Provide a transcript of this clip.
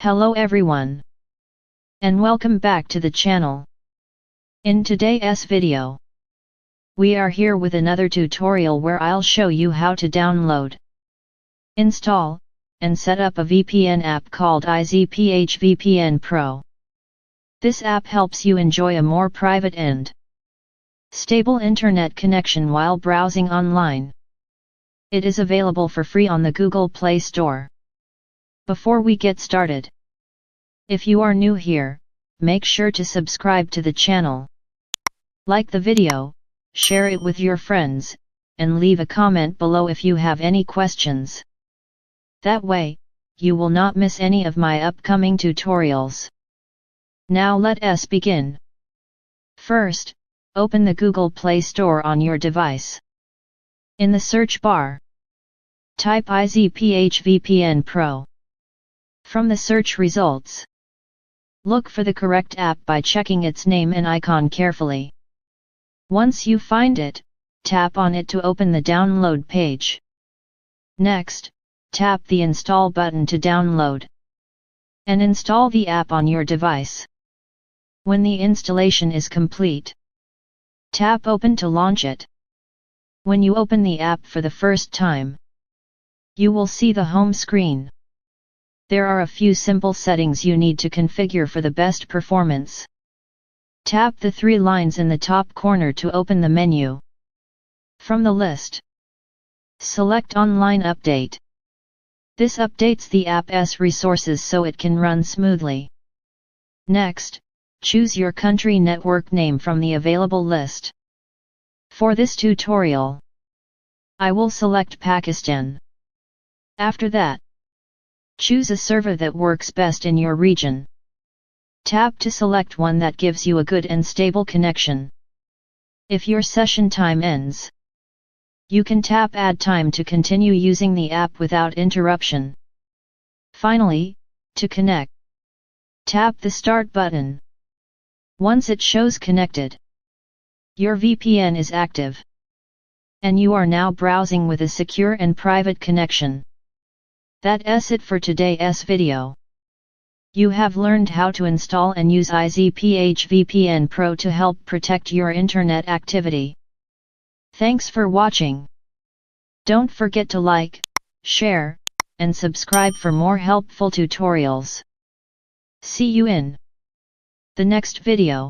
Hello everyone, and welcome back to the channel. In today's video, we are here with another tutorial where I'll show you how to download, install, and set up a VPN app called IZPH VPN PRO. This app helps you enjoy a more private and stable internet connection while browsing online. It is available for free on the Google Play Store. Before we get started, if you are new here, make sure to subscribe to the channel, like the video, share it with your friends, and leave a comment below if you have any questions. That way, you will not miss any of my upcoming tutorials. Now let us begin. First, open the Google Play Store on your device. In the search bar, type IZPH VPN PRO. From the search results, look for the correct app by checking its name and icon carefully. Once you find it, tap on it to open the download page. Next, tap the install button to download and install the app on your device. When the installation is complete, tap open to launch it. When you open the app for the first time, you will see the home screen. There are a few simple settings you need to configure for the best performance. Tap the three lines in the top corner to open the menu. From the list, select Online Update. This updates the app's resources so it can run smoothly. Next, choose your country network name from the available list. For this tutorial, I will select Pakistan. After that, choose a server that works best in your region. Tap to select one that gives you a good and stable connection. If your session time ends, you can tap Add Time to continue using the app without interruption. Finally, to connect, tap the Start button. Once it shows connected, your VPN is active, and you are now browsing with a secure and private connection. That's it for today's video. You have learned how to install and use IZPH VPN PRO to help protect your internet activity. Thanks for watching. Don't forget to like, share, and subscribe for more helpful tutorials. See you in the next video.